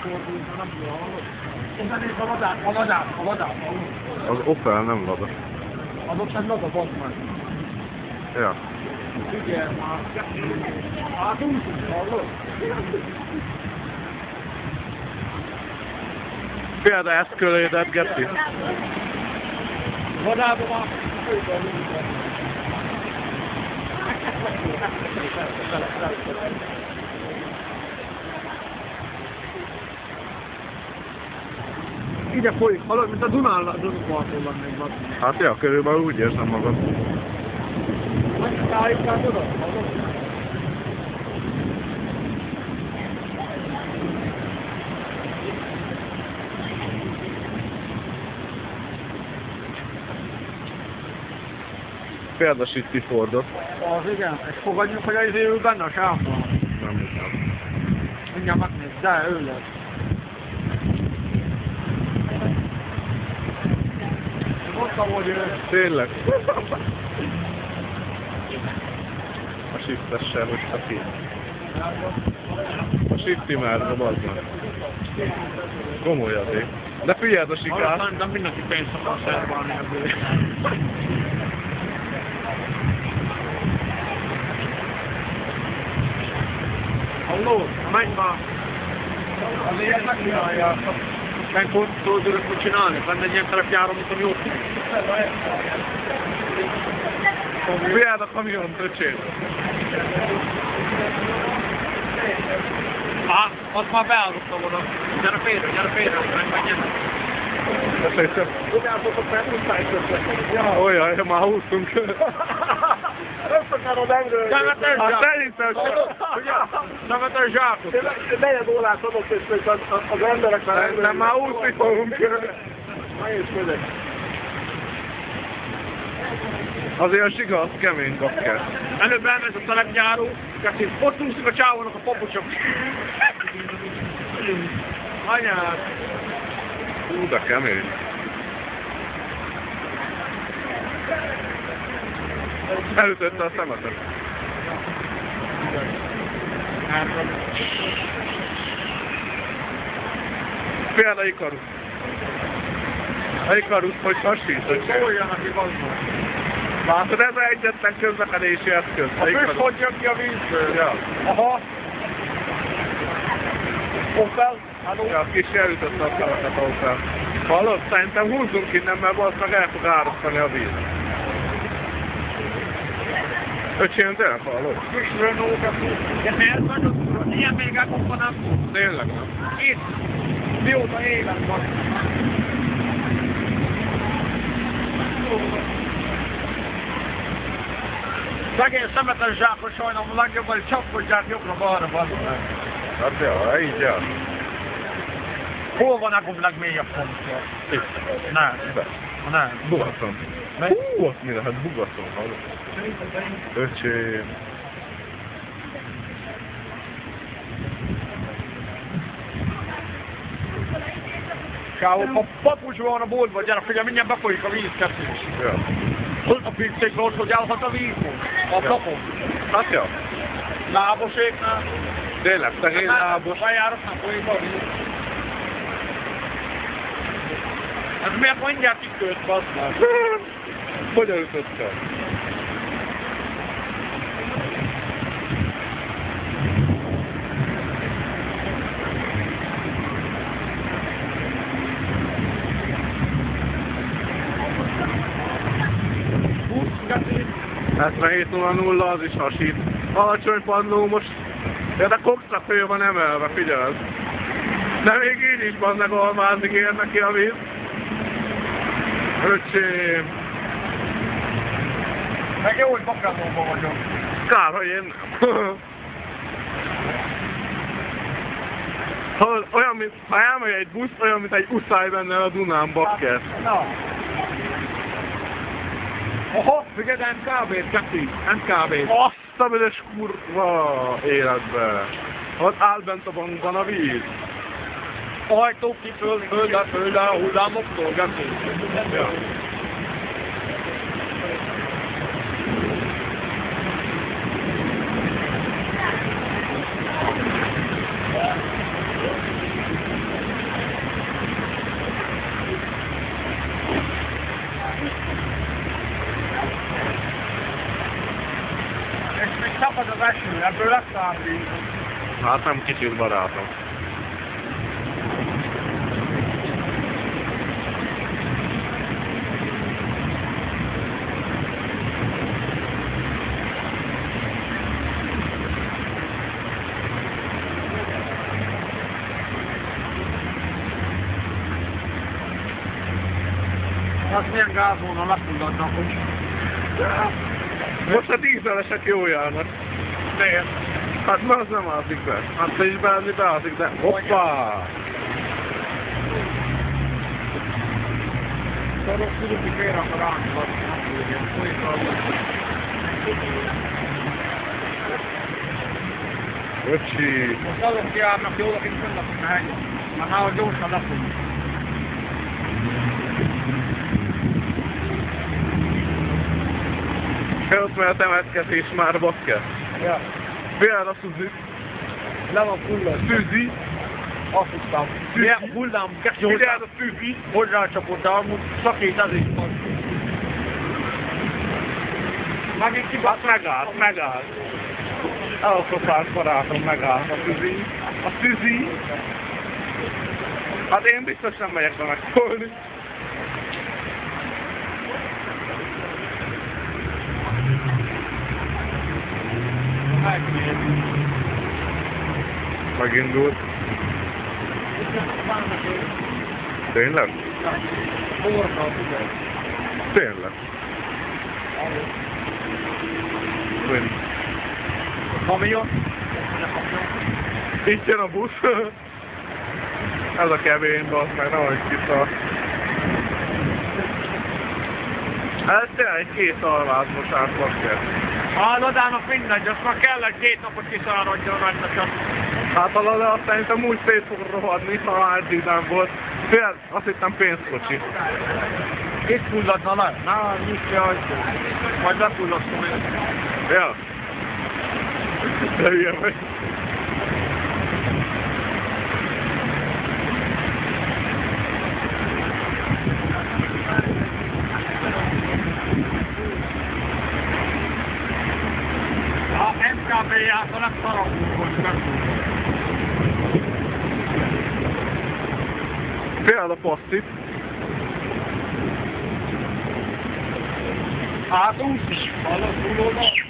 fordulva, nem tudom, hallod? Onnan nézd a vadát. Az Opel nem vada. Az ott nem lada, bazd meg. Ja. Figyelj már. Hát úszunk, hallod? Például ezt kölédet, Geci. Vadában már. Ide folyik, hallod, mint a Dunaparton lennék, bazd. Hát ja, körülbelül úgy érzem magam. Megszállítás oda, hallod? Példasíti Fordot. Az igen, és fogadjuk, hogy az ő benne a sávban. Nem hiszem. Mindjárt megnéz, de ő lesz. Mondtam, hogy ő... Tényleg. A shiftessel, hogy a ki. A shifti már, a bazd. Komoly azért. De figyeld a sikát. Szerintem mindenki pénzt akar szerválni ebből. Halló, menj már! Azért megcsinálják. Ilyenkor tudod, mit csinálni? Lenne egy ilyen terepjárom, mint a jót. Figyeld a kamiont, öcsém. Azt már beállottam oda. Gyere félre, megmenjen. Köszönöm. Tudjátok, felhúzták össze. Olyan, már húztunk. Összekarod engről. Szemetes zsák. Hát szerintem Szemetes zsákot. Negyed órát adok, és az emberek már szerintem már úszni fogunk. Nehézködök. Azért a siga az kemény bakker. Előbb elmegy a telepjáró, és ott úszik a csávónak a papucsok. Anyád. Hú, de kemény. Elütötte a szemetet. Például a Ikarus. A Ikarus, hogy hasít. Szóljon, aki van. Látod, ez egyetlen közlekedési eszköz. A füst hogy jön ki a vízből? Ja. Aha. Opel? Ja, kis elütötte a szemetet a Opel. Hallod? Szerintem húzzunk innen, mert valószínűleg el fog árasztani a víz. Öcsém, tényleg hallod? Kis Renault-kat. De miért vagyok? Ilyen még elkopva nem fog. Tényleg nem. Itt. Mióta élet van. Szegény szemetes zsákot sajnálom a legjobban, hogy csapkodják jobbra-balra, bazdmeg. Hát ja, így ja. Hol van a legmélyebb pontja? Itt. Nem. Nem. Bugaton. Hú, azt mi lehet? Bugaton, hallod? Öcsém. Csávó, papucs van a boltban, gyere, figyelj, mindjárt befolyik a víz, kettős. Ja. A pizzékra ott, hogy állhat a vízból? A kapon. Hát ja. Láboséknál. Tényleg, szegény lábos. Bejároknál folyik a víz. Hát miért mondják itt költ, bazd meg? Hogyan ütöttem? Ez 77.00 az is hasít. Alacsony padló most. Ja, de kokszra föl van emelve, figyelj. De még így is van, meg almázik ér neki a víz. Öcsém. Meg jó, hogy Bakrámóban vagyok. Kár, hogy én nem. Olyan, mint, ha elmegy egy busz, olyan, mint egy uszály benne a Dunán, bakker. Na. Aha, figyelj, MKB-t, Keti, MKB-t. Azt a büdös kurva életbe. Ott áll bent a bankban a víz. Ajtók ki föld a hullámoktól, Keti. Ja. Tapad az eső, ebből lesz szállít. Hát nem kicsit barátom. Az milyen gázóna lepulladnak, hogy... Most a dízelesek jó járnak. Miért? Hát ma az nem ázik be. Hát te is beállni beázik, de hoppá! Szoros tudjuk, miért akar ránk, Öcsi! most azok járnak jól, akik fönnapok a hegyen. Már nála gyorsan lefogunk. Ott mert temetkezés már bakker. Ja. Milyen a Suzi? Le van fullad. Suzi? Azt tudtam. Milyen hullám, Milyen a Suzi? hogy rácsapott, de amúgy szakít az is van. Megint kibaszott. Megállt. Elszopált barátom, megállt a Suzi. A Suzi? Hát én biztos nem megyek be megszólni. Megindult. Tényleg? Tényleg. Mind. Kamion? Itt jön a busz. Ez a kevén, basz meg, nehogy kiszar. Ez tényleg két alvázmosás, bakker. A Lodának mindegy, azt már kellett 2 napot kiszáradjon rendesen. Hát a Lada azt szerintem úgy szét fog rohadni, ha áldízám volt. Fél, azt hittem pénzkocsi. Itt fulladna le? Na, nyitja ajtó. Majd lefulladszom én. Ja. De hülye vagy. A MKB-jától nem szaragunk, hogy megfúrjuk. Fél a pasztit. Hát úszik. Hallod, túlódott?